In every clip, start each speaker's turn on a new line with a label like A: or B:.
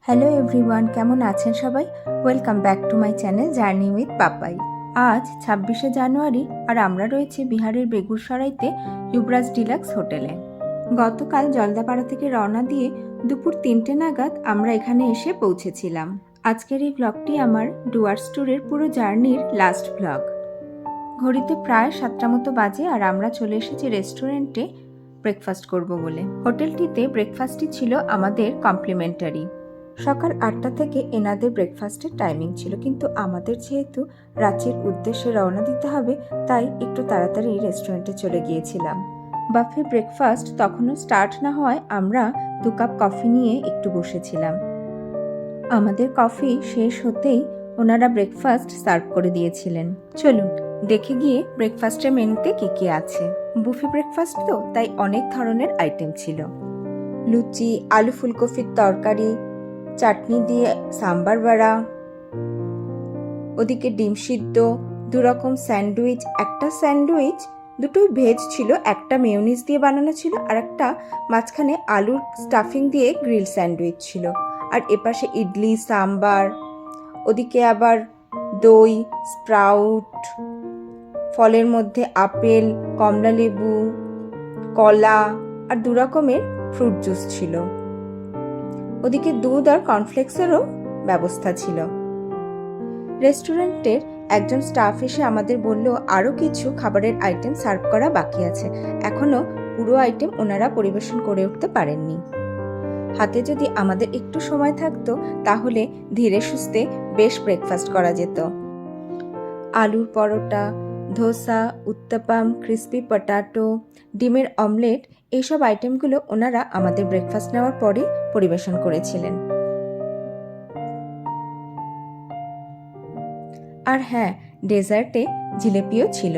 A: Hello everyone, কেমন আছেন সবাই? Welcome back to my channel journey with Papai. আজ 26শে জানুয়ারি আর আমরা রয়েছি বিহারের বেগুসরাইতে ইউবরাজ ডিলাক্স হোটেলে। গতকাল জলদাপাড়া থেকে রওনা দিয়ে দুপুর 3টে নাগাদ আমরা এখানে এসে পৌঁছেছিলাম। আজকের এই ব্লগটি আমার ডুয়ার্স ট্যুরের পুরো জার্নির লাস্ট ব্লগ। ঘড়িতে প্রায় 7টা মতো বাজে আর আমরা চলে এসেছি রেস্টুরেন্টে ব্রেকফাস্ট করব বলে। হোটেলটিতে ব্রেকফাস্টই ছিল আমাদের কমপ্লিমেন্টারি। সকাল 8টা থেকে এনাদের ব্রেকফাস্টের টাইমিং ছিল, কিন্তু আমাদের যেহেতু রাঁচির উদ্দেশ্যে রওনা দিতে হবে তাই একটু তাড়াতাড়ি রেস্টুরেন্টে চলে গিয়েছিলাম। বাফে ব্রেকফাস্ট তখনও স্টার্ট না হওয়ায় আমরা 2 কাপ কফি নিয়ে একটু বসেছিলাম। আমাদের কফি শেষ হতেই ওনারা ব্রেকফাস্ট সার্ভ করে দিয়েছিলেন। চলুন দেখে গিয়ে ব্রেকফাস্টের মেনুতে কি কি আছে। বুফে ব্রেকফাস্ট তো, তাই অনেক ধরনের আইটেম ছিল। লুচি, আলু ফুলকপির তরকারি, চাটনি দিয়ে সাম্বার বড়া, ওদিকে ডিম সিদ্ধ, 2 রকম স্যান্ডউইচ। একটা স্যান্ডউইচ দুটোই ভেজ ছিল, একটা মেয়োনিজ দিয়ে বানানো ছিল আর একটা মাঝখানে আলুর স্টাফিং দিয়ে গ্রিল স্যান্ডউইচ ছিল। আর এপাশে ইডলি, সাম্বার, ওদিকে আবার দই, স্প্রাউট, ফলের মধ্যে আপেল, কমলা লেবু, কলা আর 2 রকমের ফ্রুট জুস ছিল। ওদিকে দুধ আর কর্নফ্লেক্সেরও ব্যবস্থা ছিল। রেস্টুরেন্টের একজন স্টাফ এসে আমাদের বলল আরও কিছু খাবারের আইটেম সার্ভ করা বাকি আছে, এখনো পুরো আইটেম ওনারা পরিবেশন করে উঠতে পারেননি। হাতে যদি আমাদের একটু সময় থাকতো তাহলে ধীরে সুস্থে বেশ ব্রেকফাস্ট করা যেত। আলুর পরোটা, ধোসা, উত্তাপাম, ক্রিসপি পটাটো, ডিমের অমলেট, এইসব আইটেমগুলো ওনারা আমাদের ব্রেকফাস্ট নেওয়ার পরে পরিবেশন করেছিলেন। আর হ্যাঁ, ডেজার্টে জিলেপিও ছিল।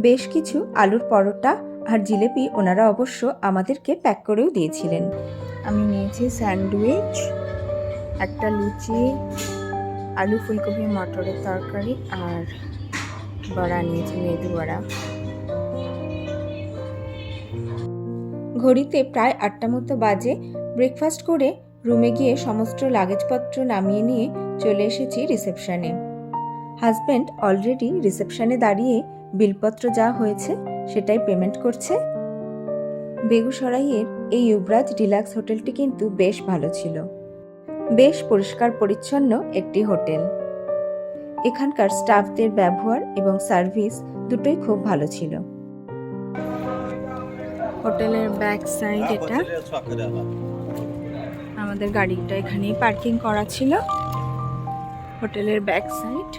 A: বেশ কিছু আলুর পরোটা আর জিলেপি ওনারা অবশ্য আমাদেরকে প্যাক করেও দিয়েছিলেন। আমি নিয়েছি স্যান্ডউইচ, একটা লুচি, আলু ফুলকপি মটরের তরকারি আর বড়া নিয়েছি, মেদু বড়া। ঘড়িতে প্রায় 8টা মতো বাজে। ব্রেকফাস্ট করে রুমে গিয়ে সমস্ত লাগেজপত্র নামিয়ে নিয়ে চলে এসেছি রিসেপশনে। হাজব্যান্ড অলরেডি রিসেপশনে দাঁড়িয়ে বিলপত্র যা হয়েছে সেটাই পেমেন্ট করছে। বেগুসরাইয়ের এই ইউবরাজ ডিলাক্স হোটেলটি কিন্তু বেশ ভালো ছিল। বেশ পরিষ্কার পরিচ্ছন্ন একটি হোটেল। এখানকার স্টাফদের ব্যবহার এবং সার্ভিস দুটোই খুব ভালো ছিল। হোটেলের ব্যাক সাইড এটা। আমাদের গাড়িটা এখানেই পার্কিং করা ছিল। হোটেলের ব্যাক সাইড,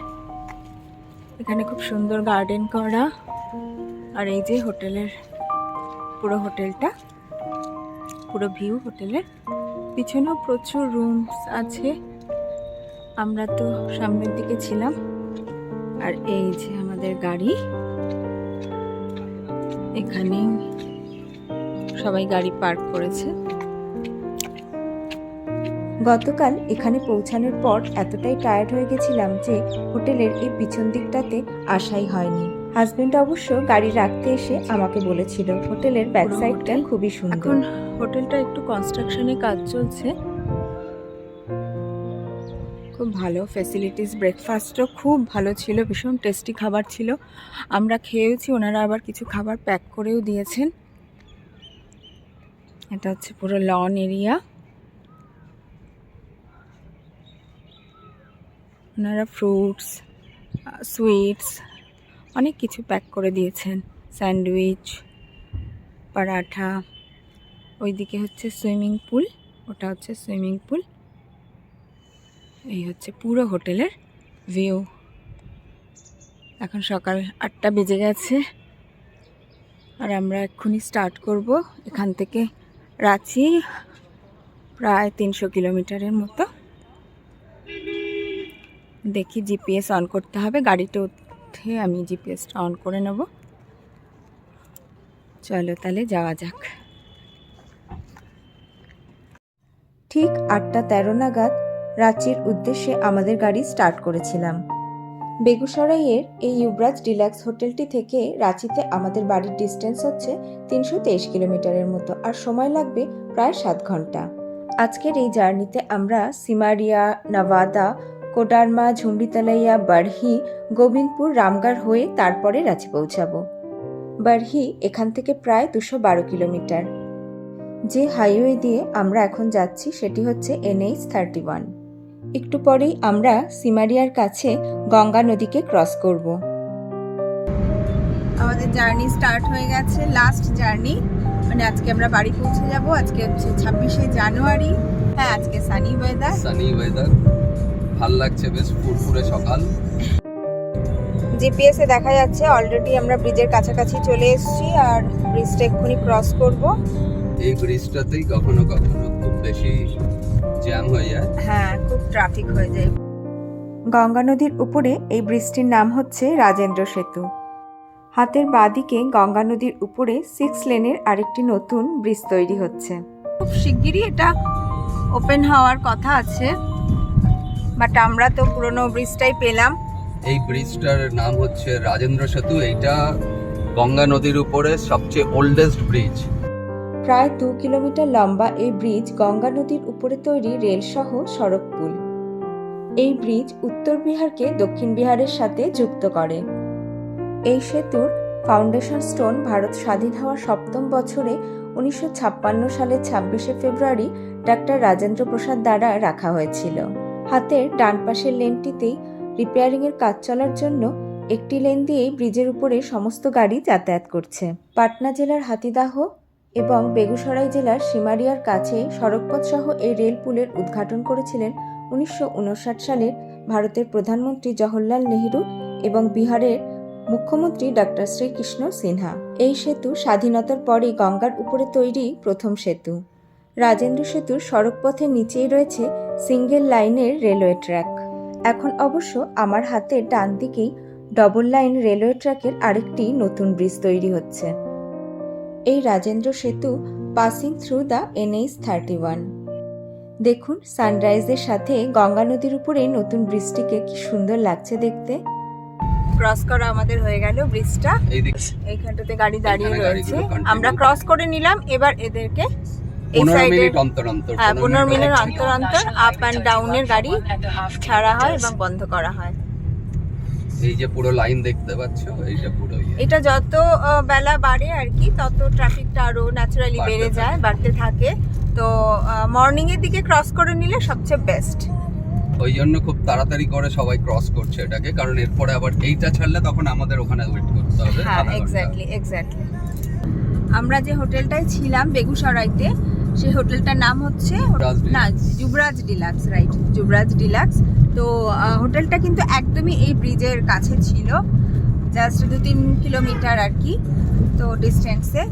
A: এখানে খুব সুন্দর গার্ডেন করা। আর এই যে হোটেলের পুরো হোটেলটা, পুরো ভিউ হোটেলের। পিছনেও প্রচুর রুমস আছে, আমরা তো সামনের দিকে ছিলাম। আর এই যে আমাদের গাড়ি, এখানে সবাই গাড়ি পার্ক করেছে। গতকাল এখানে পৌঁছানোর পর এতটাই টায়ার্ড হয়ে গেছিলাম যে হোটেলের এই পিছন দিকটাতে আসাই হয়নি। হাজবেন্ড অবশ্য গাড়ি রাখতে এসে আমাকে বলেছিল হোটেলের ব্যাক সাইডটা খুবই সুন্দর। এখন হোটেলটা একটু কনস্ট্রাকশনে কাজ চলছে। খুব ভালো ফ্যাসিলিটিস, ব্রেকফাস্টও খুব ভালো ছিল, ভীষণ টেস্টি খাবার ছিল। আমরা খেয়েওছি, ওনারা আবার কিছু খাবার প্যাক করেও দিয়েছেন। এটা হচ্ছে পুরো লন এরিয়া। ওনারা ফ্রুটস, সুইটস অনেক কিছু প্যাক করে দিয়েছেন, স্যান্ডউইচ, পরাঠা। ওইদিকে হচ্ছে সুইমিং পুল, ওটা হচ্ছে সুইমিং পুল। এই হচ্ছে পুরো হোটেলের ভিউ। এখন সকাল 8টা বেজে গেছে আর আমরা এক্ষুনি স্টার্ট করব। এখান থেকে রাঁচি প্রায় 300 কিলোমিটারের মতো। দেখি জিপিএস অন করতে হবে, গাড়িতে উঠে আমি জিপিএসটা অন করে নেব। চলো তাহলে যাওয়া যাক। ঠিক 8টা 13 নাগাদ রাঁচির উদ্দেশ্যে আমাদের গাড়ি স্টার্ট করেছিলাম। বেগুসরাইয়ের এই ইউবরাজ ডিলাক্স হোটেলটি থেকে রাঁচিতে আমাদের বাড়ির ডিস্টেন্স হচ্ছে 323 কিলোমিটারের মতো, আর সময় লাগবে প্রায় 7 ঘন্টা। আজকের এই জার্নিতে আমরা সিমারিয়া, নওয়াদা, কোডারমা, ঝুমরিতলাইয়া, বারহি, গোবিন্দপুর, রামগড় হয়ে তারপরে রাঁচি পৌঁছাবো। বারহি এখান থেকে প্রায় 212 কিলোমিটার। যে হাইওয়ে দিয়ে আমরা এখন যাচ্ছি সেটি হচ্ছে NH-31। একটু পরেই আমরা সিমারিয়ার কাছে গঙ্গা নদীকে ক্রস করব। আমাদের জার্নি স্টার্ট হয়ে গেছে, লাস্ট জার্নি, মানে আজকে আমরা বাড়ি পৌঁছে যাব। আজকে হচ্ছে 26শে জানুয়ারি। হ্যাঁ, আজকে সানি ওয়েদার,
B: ভাল লাগছে, বেশ ফুরফুরে সকাল।
A: জিপিএস এ দেখা যাচ্ছে অলরেডি আমরা ব্রিজের কাছাকাছি চলে এসেছি আর ব্রিজটা এক্ষুনি ক্রস করব।
B: এই ব্রিজটাতেই কখনো কখনো খুব বেশি জ্যাম হয়ে যায়।
A: হ্যাঁ, খুব ট্রাফিক হয়ে যায়। গঙ্গা নদীর উপরে এই ব্রিজটির নাম হচ্ছে রাজেন্দ্র সেতু। হাতের বাঁদিকে গঙ্গা নদীর উপরে 6 লেনের আরেকটি নতুন ব্রিজ তৈরি হচ্ছে। খুব শিগগিরই এটা ওপেন হওয়ার কথা আছে, বাট আমরা তো পুরনো ব্রিজটাই পেলাম।
B: এই ব্রিজটার নাম হচ্ছে রাজেন্দ্র সেতু। এইটা গঙ্গা নদীর উপরে সবচেয়ে ওল্ডেস্ট ব্রিজ।
A: প্রায় 2 কিলোমিটার লম্বা এই ব্রিজ গঙ্গা নদীর উপরে তৈরি রেল সহ সড়ক পুল। এই ব্রিজ উত্তর বিহারকে দক্ষিণ বিহারের সাথে যুক্ত করে। এই সেতুর ফাউন্ডেশন স্টোন ভারত স্বাধীন হওয়ার 7ম বছরে 1956 সালের 26শে ফেব্রুয়ারি ডাক্তার রাজেন্দ্র প্রসাদ দ্বারা রাখা হয়েছিল। হাতের ডান পাশের লেনটিতেই রিপেয়ারিংয়ের কাজ চলার জন্য একটি লেন দিয়েই ব্রিজের উপরে সমস্ত গাড়ি যাতায়াত করছে। পাটনা জেলার হাতিদাহ এবং বেগুসরাই জেলার সিমারিয়ার কাছে সড়কপথ সহ এই রেল পুলের উদ্ঘাটন করেছিলেন 1959 সালের ভারতের প্রধানমন্ত্রী জওহরলাল নেহেরু এবং বিহারের মুখ্যমন্ত্রী ডক্টর শ্রীকৃষ্ণ সিনহা। এই সেতু স্বাধীনতার পরে গঙ্গার উপরে তৈরি প্রথম সেতু। রাজেন্দ্র সেতুর সড়কপথের নিচেই রয়েছে সিঙ্গেল লাইনের রেলওয়ে ট্র্যাক। এখন অবশ্য আমার হাতের ডান দিকেই ডবল লাইন রেলওয়ে ট্র্যাকের আরেকটি নতুন ব্রিজ তৈরি হচ্ছে। এই রাজেন্দ্র সেতু পাসিং থ্রু দ্য NH-31। দেখুন, সানরাইজের সাথে গঙ্গা নদীর উপরে নতুন ব্রিজটিকে কি সুন্দর লাগছে দেখতে। ক্রস করা আমাদের হয়ে গেল ব্রিজটা। এইখানটাতে গাড়ি দাঁড়িয়ে রয়েছে, আমরা ক্রস করে নিলাম। এবার এদেরকে এই সাইডে 15 মিনিট অন্তর আপ অ্যান্ড ডাউনের গাড়ি ছাড়া হয় এবং বন্ধ করা হয়।
B: এই যে পুরো লাইন দেখতে পাচ্ছো, এইটা পুরো
A: এটা যত বেলা বাড়ে আর কি তত ট্রাফিকটা আরো ন্যাচারালি বেড়ে যায়, বাড়তে থাকে। তো মর্নিং এর দিকে ক্রস করে নিলে সবচেয়ে বেস্ট।
B: ওই জন্য খুব তাড়াতাড়ি করে সবাই ক্রস করছে এটাকে, কারণ এরপরে আবার এইটা ছাড়লে তখন আমাদের ওখানে ওয়েট করতে হবে।
A: হ্যাঁ, এক্স্যাক্টলি। আমরা যে হোটেলটায় ছিলাম বেগুসরাইতে, সেই হোটেলটার নাম হচ্ছে যুবরাজ ডিলাক্স, রাইট, যুবরাজ ডিলাক্স। তো হোটেলটা কিন্তু একদমই এই ব্রিজের কাছে ছিল, জাস্ট 2-3 কিলোমিটার আর কি তো ডিস্টেন্সে।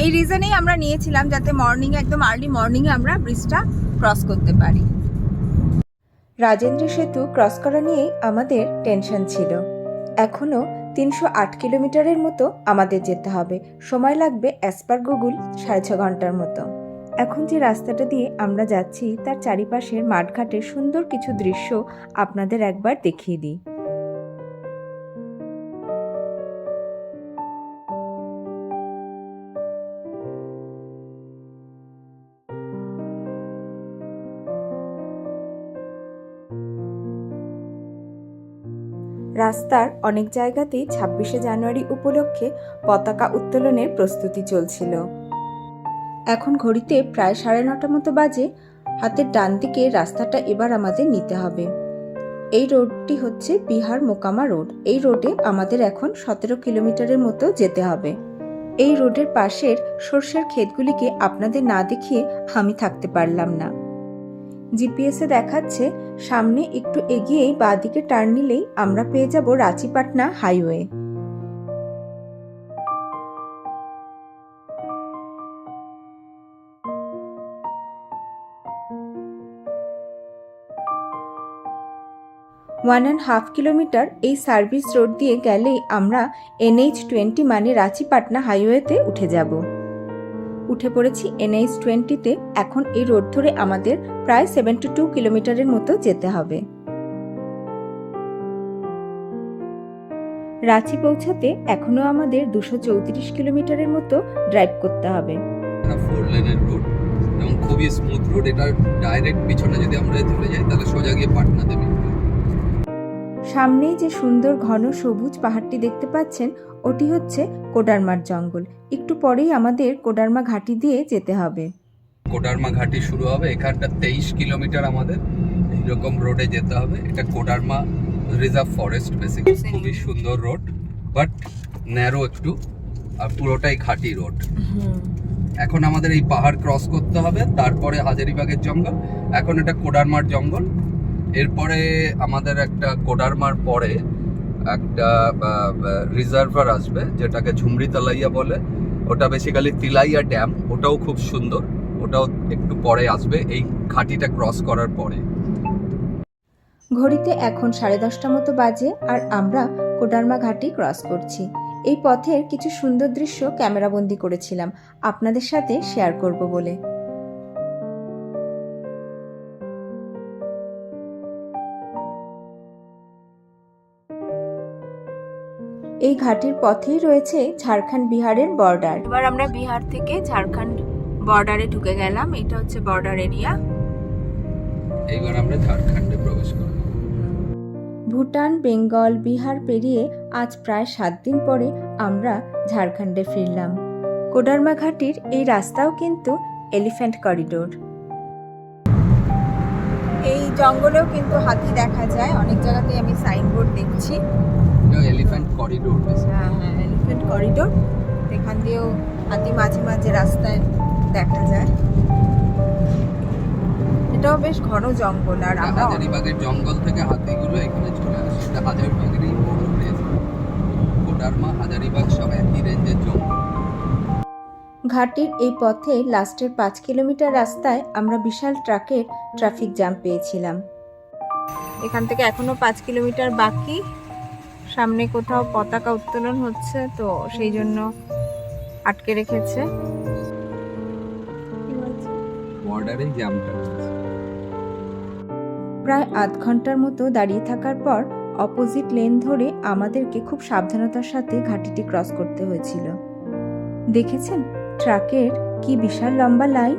A: এই রিজনেই আমরা নিয়েছিলাম যাতে মর্নিং, একদম আর্লি মর্নিংয়ে আমরা ব্রিজটা ক্রস করতে পারি। রাজেন্দ্র সেতু ক্রস করা নিয়েই আমাদের টেনশন ছিল। এখনও 308 কিলোমিটারের মতো আমাদের যেতে হবে। সময় লাগবে অ্যাজ পার গুগল 6.5 ঘন্টার মতো। এখন যে রাস্তাটা দিয়ে আমরা যাচ্ছি তার চারিপাশের মাঠঘাটের সুন্দর কিছু দৃশ্য আপনাদের একবার দেখিয়ে দিই। রাস্তার অনেক জায়গাতেই 26শে জানুয়ারি উপলক্ষে পতাকা উত্তোলনের প্রস্তুতি চলছিল। এখন ঘড়িতে প্রায় 9:30 মতো বাজে। হাতের ডান দিকে রাস্তাটা এবার আমাদের নিতে হবে। এই রোডটি হচ্ছে বিহার মোকামা রোড। এই রোডে আমাদের এখন 17 কিলোমিটারের মতো যেতে হবে। এই রোডের পাশের সর্ষের ক্ষেতগুলিকে আপনাদের না দেখিয়ে আমি থাকতে পারলাম না। জিপিএসে দেখাচ্ছে সামনে একটু এগিয়েই বাঁদিকে টার্ন নিলেই আমরা পেয়ে যাব Ranchi Patna highway. One and half kilometre এই সার্ভিস রোড দিয়ে গেলেই আমরা NH-20 মানে রাঁচি পাটনা হাইওয়েতে উঠে যাব। উঠে পড়েছি NH-20-তে। এখন এই রোড ধরে আমাদের প্রায় 72 কিলোমিটারের মতো যেতে হবে। রাঁচি পৌঁছাতে এখনো আমাদের 234 কিলোমিটারের মতো ড্রাইভ করতে হবে।
B: 4 লেনের রোড, এবং খুবই স্মুথ রোড। এটা ডাইরেক্ট পিছনে যদি আমরা চলে যাই তাহলে সোজা গিয়ে পাটনা দেবী।
A: সামনেই যে সুন্দর ঘন সবুজ পাহাড়টি দেখতে পাচ্ছেন, ওটি হচ্ছে কোডারমার জঙ্গল। একটু পরেই আমাদের কোডারমা ঘাটি দিয়ে যেতে হবে।
B: কোডারমা ঘাটি শুরু হবে এখানটা। 23 কিলোমিটার আমাদের এইরকম রোডে যেতে হবে। এটা কোডারমা রিজার্ভ ফরেস্ট বেসিক্যালি। খুবই সুন্দর রোড, বাট ন্যারো একটু, আর পুরোটাই ঘাটি রোড। এখন আমাদের এই পাহাড় ক্রস করতে হবে, তারপরে হাজারিবাগের জঙ্গল। এখন এটা কোডারমার জঙ্গল। এরপরে আমাদের একটা কোডারমার পরে একটা রিজার্ভার আসবে, যেটাকে ঝুমরি তালাইয়া বলে। ওটা বেসিক্যালি তিলাইয়া ড্যাম, ওটাও খুব সুন্দর। ওটাও একটু পরে আসবে এই ঘাটিটা ক্রস করার পরে।
A: ঘড়িতে এখন 10:30 মতো বাজে, আর আমরা কোডারমা ঘাটি ক্রস করছি। এই পথের কিছু সুন্দর দৃশ্য ক্যামেরাবন্দি করেছিলাম আপনাদের সাথে শেয়ার করব বলে। এই ঘাটির পথেই রয়েছে ঝাড়খণ্ড বিহারের বর্ডার। এবার আমরা বিহার থেকে ঝাড়খণ্ড বর্ডারে ঢুকে গেলাম। এটা হচ্ছে বর্ডার এরিয়া।
B: এইবার আমরা ঝাড়খণ্ডে প্রবেশ করব।
A: ভুটান, বেঙ্গল, বিহার পেরিয়ে আজ প্রায় 7 দিন পরে আমরা ঝাড়খণ্ডে ফিরলাম। কোডারমা ঘাটির এই রাস্তাও কিন্তু এলিফ্যান্ট করিডোর। এই জঙ্গলেও কিন্তু হাতি দেখা যায়, অনেক জায়গাতেই আমি সাইনবোর্ড দেখছি।
B: Elephant corridor.
A: হ্যাঁ, এলিফ্যান্ট করিডোর। এখান দিয়েও হাতি মাঝে মাঝে রাস্তায় দেখা যায়। এটাও বেশ ঘন জঙ্গল। আর আমরা
B: হাজারিবাগের জঙ্গল থেকে হাতিগুলো এখানে চলে আসে। এটা হাজারিবাগেরই বড় রেঞ্জ। কোডারমা, হাজারিবাগ সব একই রেঞ্জের জঙ্গল।
A: ঘাটির এই পথে লাস্টের 5 কিলোমিটার রাস্তায় আমরা বিশাল ট্রাকের ট্রাফিক জ্যাম পেয়েছিলাম। এখান থেকে এখনো 5 কিলোমিটার বাকি। সামনে কোথাও পতাকা উত্তোলন হচ্ছে, তো সেই জন্য আটকে রেখেছে।
B: বর্ডারে জ্যামটা
A: প্রায় আধ ঘন্টার মতো দাঁড়িয়ে থাকার পর অপোজিট লেন ধরে আমাদেরকে খুব সাবধানতার সাথে ঘাটিটি ক্রস করতে হয়েছিল। দেখেছেন ট্রাকের কি বিশাল লম্বা লাইন।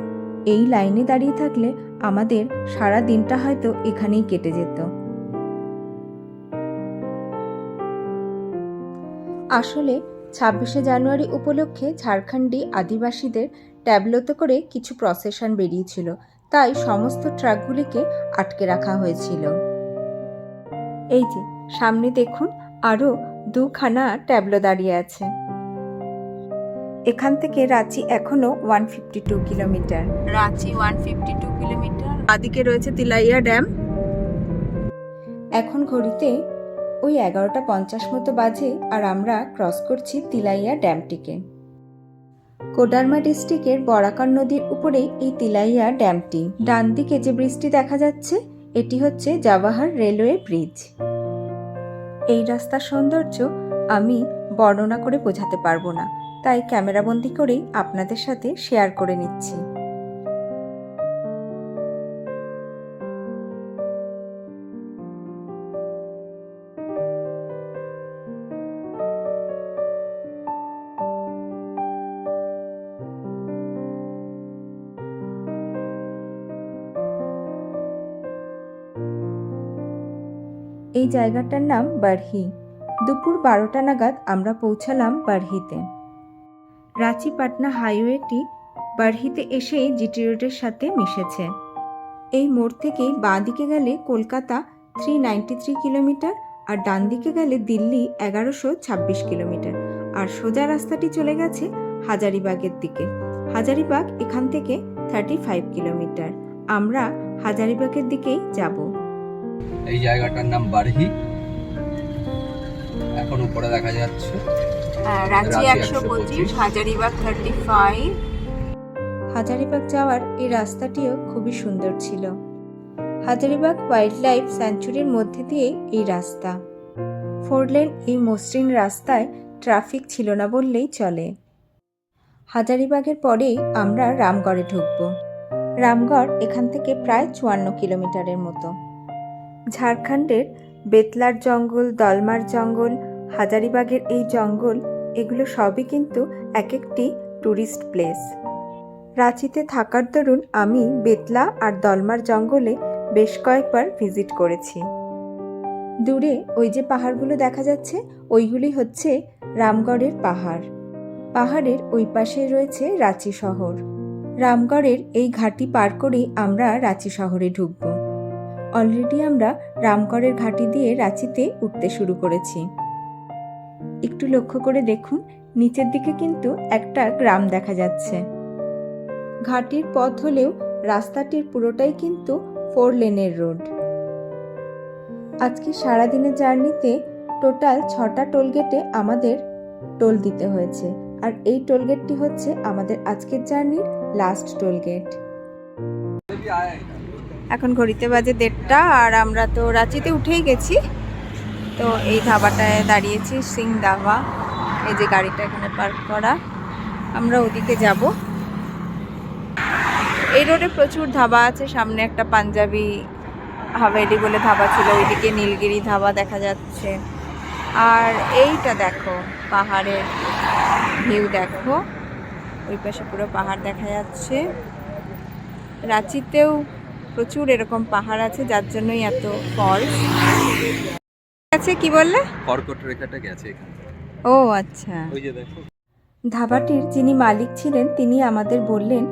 A: এই লাইনে দাঁড়িয়ে থাকলে আমাদের সারা দিনটা হয়তো এখানেই কেটে যেত। আসলে 26শে জানুয়ারি উপলক্ষে ঝাড়খণ্ডী আদিবাসীদের ট্যাবলোতে করে কিছু প্রসেশন বেরিয়েছিল, তাই সমস্ত ট্রাকগুলিকে আটকে রাখা হয়েছিল। এই যে সামনে দেখুন, আরও 2খানা ট্যাবলো দাঁড়িয়ে আছে। এখান থেকে রাঁচি এখনো 152 কিলোমিটার। রাঁচি 152 কিলোমিটার। আদিকে রয়েছে তিলাইয়া ড্যাম। এখন ঘড়িতে ওই 11:50 মতো বাজে, আর আমরা ক্রস করছি তিলাইয়া ড্যামটিকে। কোডারমা ডিস্ট্রিক্টের বরাকর নদীর উপরেই এই তিলাইয়া ড্যামটি। ডান দিকে যে ব্রিজটি দেখা যাচ্ছে, এটি হচ্ছে জাওয়াহার রেলওয়ে ব্রিজ। এই রাস্তার সৌন্দর্য আমি বর্ণনা করে বোঝাতে পারবো না, তাই ক্যামেরাবন্দি করেই আপনাদের সাথে শেয়ার করে নিচ্ছি। এই জায়গাটার নাম বারহি। দুপুর 12টা নাগাদ আমরা পৌঁছালাম বারহিতে। রাঁচি পাটনা হাইওয়েটি বারহিতে এসেই জিটি রোডের সাথে মিশেছে। এই মোড় থেকেই বাঁ দিকে গেলে কলকাতা 393 কিলোমিটার, আর ডান দিকে গেলে দিল্লি 1126 কিলোমিটার, আর সোজা রাস্তাটি চলে গেছে হাজারিবাগের দিকে। হাজারিবাগ এখান থেকে 35 কিলোমিটার। আমরা হাজারিবাগের দিকেই যাব।
B: এই জায়গাটার নাম বারহি। এখন উপরে দেখা যাচ্ছে
A: রাঁচি 125, হাজারিবাগ 35। হাজারিবাগ যাওয়ার এই রাস্তাটিও খুবই সুন্দর ছিল। হাজারিবাগ ওয়াইল্ড লাইফ স্যাঞ্চুরির মধ্যে দিয়ে এই রাস্তা। 4 লেন এই মসৃণ রাস্তায় ট্রাফিক ছিল না বললেই চলে। হাজারিবাগের পরেই আমরা রামগড়ে ঢুকব। রামগড় এখান থেকে প্রায় 54 কিলোমিটারের মতো। ঝাড়খণ্ডের বেতলার জঙ্গল, দলমার জঙ্গল, হাজারিবাগের এই জঙ্গল, এগুলো সবই কিন্তু এক একটি ট্যুরিস্ট প্লেস। রাঁচিতে থাকার দরুন আমি বেতলা আর দলমার জঙ্গলে বেশ কয়েকবার ভিজিট করেছি। দূরে ওই যে পাহাড়গুলো দেখা যাচ্ছে, ওইগুলি হচ্ছে রামগড়ের পাহাড়। পাহাড়ের ওই পাশে রয়েছে রাঁচি শহর। রামগড়ের এই ঘাটি পার করেই আমরা রাঁচি শহরে ঢুকব। অলরেডি আমরা রামগড়ের ঘাটি দিয়ে রাঁচিতে উঠতে শুরু করেছি। একটু লক্ষ্য করে দেখুন, নিচের দিকে কিন্তু একটা গ্রাম দেখা যাচ্ছে। ঘাটির পথ হলেও রাস্তাটির পুরোটাই কিন্তু 4 লেনের রোড। আজকে সারাদিনের জার্নিতে টোটাল 6টা টোলগেটে আমাদের টোল দিতে হয়েছে, আর এই টোলগেটটি হচ্ছে আমাদের আজকের জার্নির লাস্ট টোলগেট। এখন ঘড়িতে বাজে 1:30 আর আমরা তো রাঁচিতে উঠেই গেছি। তো এই ধাবাটায় দাঁড়িয়েছি, সিং ধাবা। এই যে গাড়িটা এখানে পার্ক করা, আমরা ওদিকে যাব। এই রোডে প্রচুর ধাবা আছে। সামনে একটা পাঞ্জাবি হাভেলি বলে ধাবা ছিল, ওইদিকে নীলগিরি ধাবা দেখা যাচ্ছে। আর এইটা দেখো, পাহাড়ের ভিউ দেখো, ওই পাশে পুরো পাহাড় দেখা যাচ্ছে। রাঁচিতেও প্রচুর এরকম পাহাড় আছে, যার জন্যই এত ফলস আছে। কি বললে?
B: কর্কট রেখাটা গেছে এখানে।
A: ও আচ্ছা।
B: ওই যে দেখো,
A: ধাবাটির যিনি মালিক ছিলেন তিনি আমাদের বললেন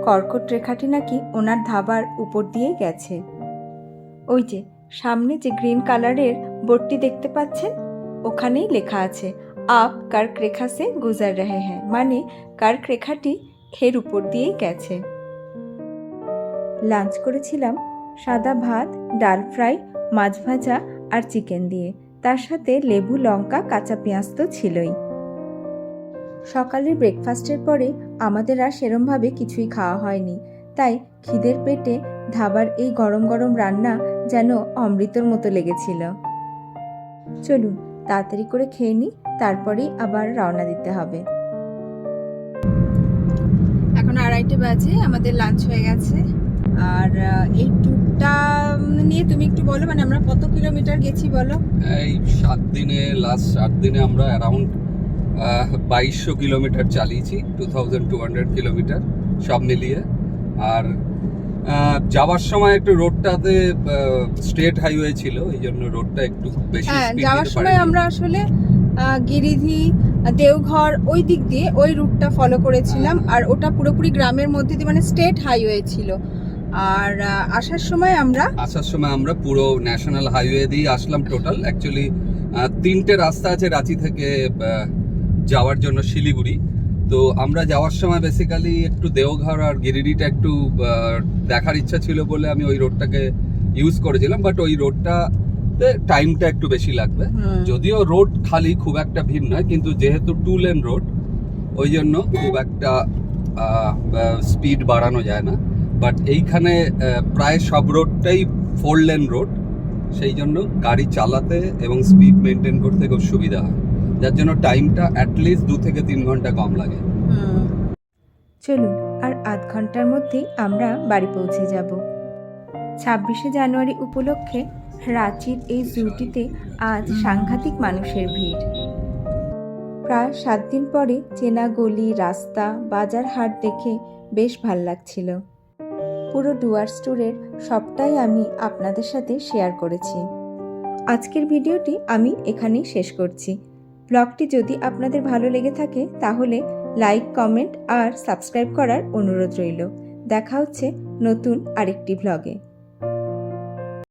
A: কর্কট রেখাটি নাকি ওনার ধাবার উপর দিয়ে গেছে। ওই যে সামনে যে গ্রিন কালারের বোর্ডটি দেখতে পাচ্ছেন, ওখানেই লেখা আছে আপ কর্ক রেখা সে গুজর রহে হ্যাঁ, মানে কর্ক রেখাটি এর উপর দিয়েই গেছে। লাঞ্চ করেছিলাম সাদা ভাত, ডাল ফ্রাই, মাছ ভাজা আর চিকেন দিয়ে, তার সাথে লেবু, লঙ্কা, কাঁচা পেঁয়াজ তো ছিলই। সকালের ব্রেকফাস্টের পরে আমাদের আর সেরমভাবে কিছুই খাওয়া হয়নি, তাই খিদের পেটে ধাবার এই গরম গরম রান্না যেন অমৃতর মতো লেগেছিল। চলুন তাড়াতাড়ি করে খেয়ে নিই, তারপরেই আবার রওনা দিতে হবে। এখন 2:30 বাজে, আমাদের লাঞ্চ হয়ে গেছে। আর এই ট্যুরটা নিয়ে তুমি একটু বলো, মানে আমরা কত কিলোমিটার গেছি বলো?
B: এই লাস্ট 7 দিনে আমরা অ্যারাউন্ড 2200 কিলোমিটার চালিয়েছি, 2200 কিলোমিটার সব মিলিয়ে। আর যাওয়ার সময় একটু রোডটাতে স্ট্রেট হাইওয়ে ছিল, এই জন্য রোডটা একটু বেশি স্পিড
A: যাওয়ার সময় আমরা আসলে গিরিধি, দেওঘর ওই দিক দিয়ে ওই রুটটা ফলো করেছিলাম, আর ওটা পুরোপুরি গ্রামের মধ্যে দিয়ে, মানে স্টেট হাইওয়ে ছিল। আর আসার সময় আমরা
B: পুরো ন্যাশনাল হাইওয়ে দিয়ে আসলাম। টোটাল অ্যাকচুয়ালি 3টে রাস্তা আছে রাঁচি থেকে যাওয়ার জন্য শিলিগুড়ি। তো আমরা যাওয়ার সময় বেসিক্যালি একটু দেওঘর আর গিরিডিটা একটু দেখার ইচ্ছা ছিল বলে আমি ওই রোডটাকে ইউজ করেছিলাম, বাট ওই রোডটা টাইমটা একটু বেশি লাগবে। যদিও রোড খালি, খুব একটা ভিড় নয়, কিন্তু যেহেতু 2 লেন রোড, ওই জন্য খুব একটা স্পিড বাড়ানো যায় না। বাট এইখানে প্রায় সব রোডটাই 4 লেন রোড, সেই জন্য গাড়ি চালাতে এবং স্পিড মেনটেন করতে খুব সুবিধা হয়, যার জন্য টাইমটা অ্যাটলিস্ট 2 থেকে 3 ঘন্টা কম লাগে। চলুন আর আধ ঘন্টার মধ্যেই আমরা বাড়ি পৌঁছে যাব। 26শে জানুয়ারি উপলক্ষে রাঁচির এই জুটিতে আজ সাংঘাতিক মানুষের ভিড়। প্রায় 7 দিন পরে চেনা গলি, রাস্তা, বাজার, হাট দেখে বেশ ভাল লাগছিল। পুরো ডুয়ার্স ট্যুরের সবটাই আমি আপনাদের সাথে শেয়ার করেছি। আজকের ভিডিওটি আমি এখানেই শেষ করছি। ব্লগটি যদি আপনাদের ভালো লেগে থাকে তাহলে লাইক, কমেন্ট আর সাবস্ক্রাইব করার অনুরোধ রইল। দেখা হচ্ছে নতুন আরেকটি ব্লগে।